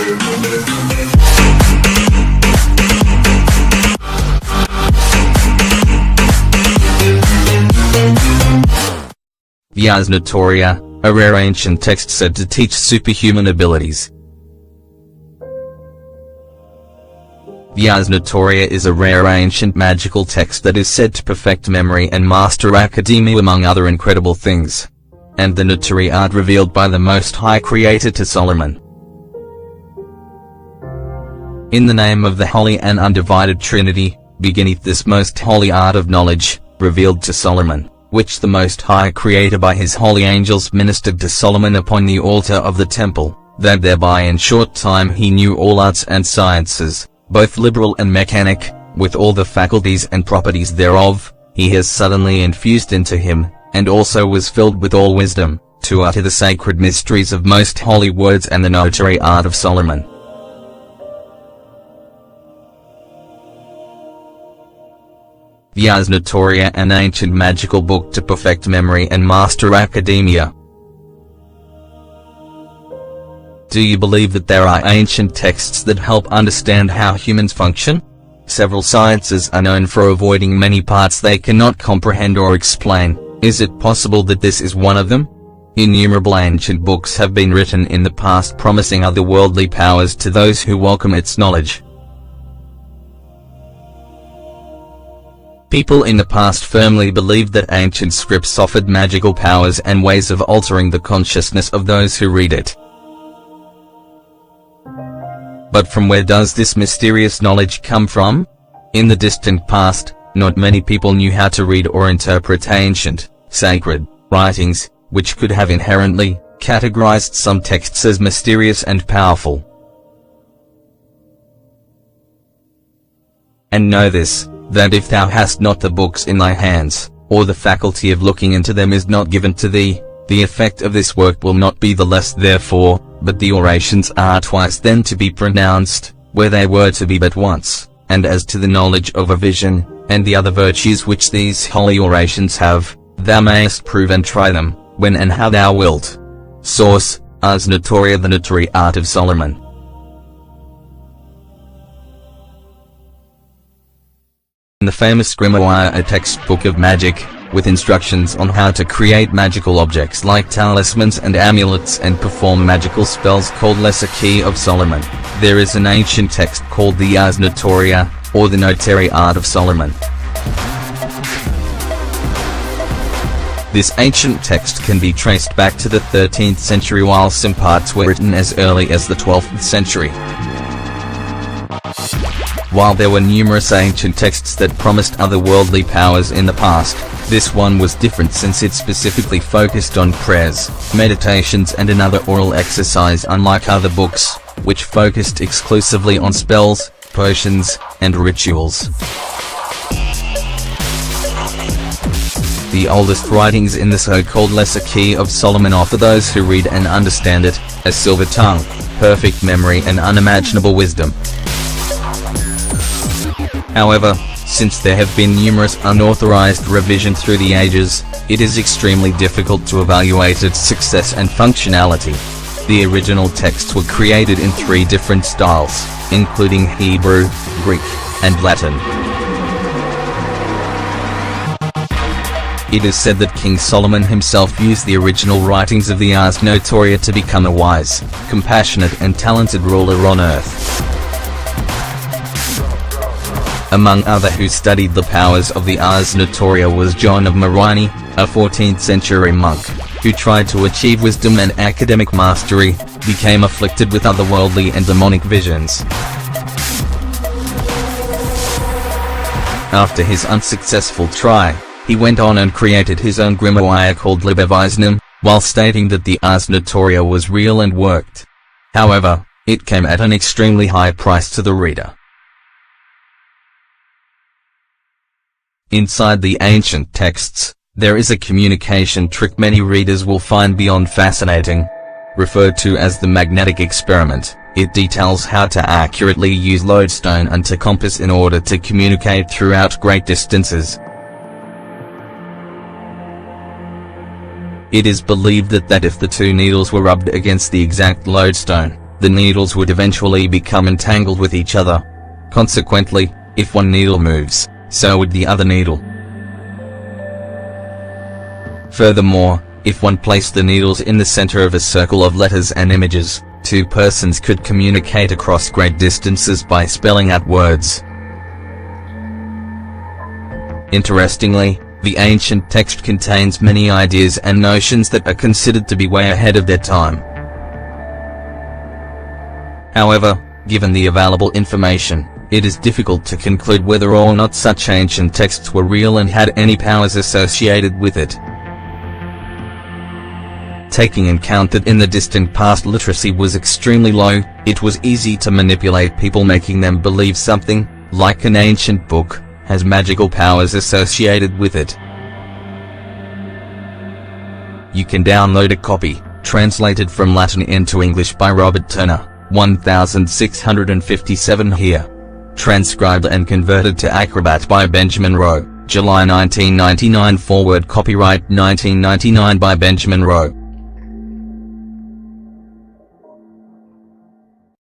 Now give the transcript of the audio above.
The Ars Notoria, a rare ancient text said to teach superhuman abilities. The Ars Notoria is a rare ancient magical text that is said to perfect memory and master academia among other incredible things. And the Notoria art revealed by the Most High Creator to Solomon. In the name of the Holy and Undivided Trinity, beginneth this most holy art of knowledge, revealed to Solomon, which the Most High Creator by his holy angels ministered to Solomon upon the altar of the temple, that thereby in short time he knew all arts and sciences, both liberal and mechanic, with all the faculties and properties thereof, he has suddenly infused into him, and also was filled with all wisdom, to utter the sacred mysteries of most holy words and the notary art of Solomon. The Ars Notoria, an ancient magical book to perfect memory and master academia. Do you believe that there are ancient texts that help understand how humans function? Several sciences are known for avoiding many parts they cannot comprehend or explain. Is it possible that this is one of them? Innumerable ancient books have been written in the past promising otherworldly powers to those who welcome its knowledge. People in the past firmly believed that ancient scripts offered magical powers and ways of altering the consciousness of those who read it. But from where does this mysterious knowledge come from? In the distant past, not many people knew how to read or interpret ancient, sacred writings, which could have inherently categorized some texts as mysterious and powerful. And know this, that if thou hast not the books in thy hands, or the faculty of looking into them is not given to thee, the effect of this work will not be the less therefore, but the orations are twice then to be pronounced, where they were to be but once, and as to the knowledge of a vision, and the other virtues which these holy orations have, thou mayest prove and try them, when and how thou wilt. Source: Ars Notoria, the Notary Art of Solomon. In the famous grimoire, a textbook of magic, with instructions on how to create magical objects like talismans and amulets and perform magical spells called Lesser Key of Solomon, there is an ancient text called the Ars Notoria, or the Notary Art of Solomon. This ancient text can be traced back to the 13th century, while some parts were written as early as the 12th century. While there were numerous ancient texts that promised otherworldly powers in the past, this one was different since it specifically focused on prayers, meditations and another oral exercise, unlike other books, which focused exclusively on spells, potions, and rituals. The oldest writings in the so-called Lesser Key of Solomon offer those who read and understand it a silver tongue, perfect memory and unimaginable wisdom. However, since there have been numerous unauthorized revisions through the ages, it is extremely difficult to evaluate its success and functionality. The original texts were created in 3 different styles, including Hebrew, Greek, and Latin. It is said that King Solomon himself used the original writings of the Ars Notoria to become a wise, compassionate and talented ruler on earth. Among other who studied the powers of the Ars Notoria was John of Marini, a 14th century monk, who tried to achieve wisdom and academic mastery, became afflicted with otherworldly and demonic visions. After his unsuccessful try, he went on and created his own grimoire called Liber-Visnum, while stating that the Ars Notoria was real and worked. However, it came at an extremely high price to the reader. Inside the ancient texts, there is a communication trick many readers will find beyond fascinating. Referred to as the magnetic experiment, it details how to accurately use lodestone and to compass in order to communicate throughout great distances. It is believed that if the 2 needles were rubbed against the exact lodestone, the needles would eventually become entangled with each other. Consequently, if one needle moves, so would the other needle. Furthermore, if one placed the needles in the center of a circle of letters and images, two persons could communicate across great distances by spelling out words. Interestingly, the ancient text contains many ideas and notions that are considered to be way ahead of their time. However, given the available information, it is difficult to conclude whether or not such ancient texts were real and had any powers associated with it. Taking in account that in the distant past literacy was extremely low, it was easy to manipulate people, making them believe something, like an ancient book, has magical powers associated with it. You can download a copy, translated from Latin into English by Robert Turner, 1657 here. Transcribed and converted to Acrobat by Benjamin Rowe, July 1999. Forward copyright 1999 by Benjamin Rowe.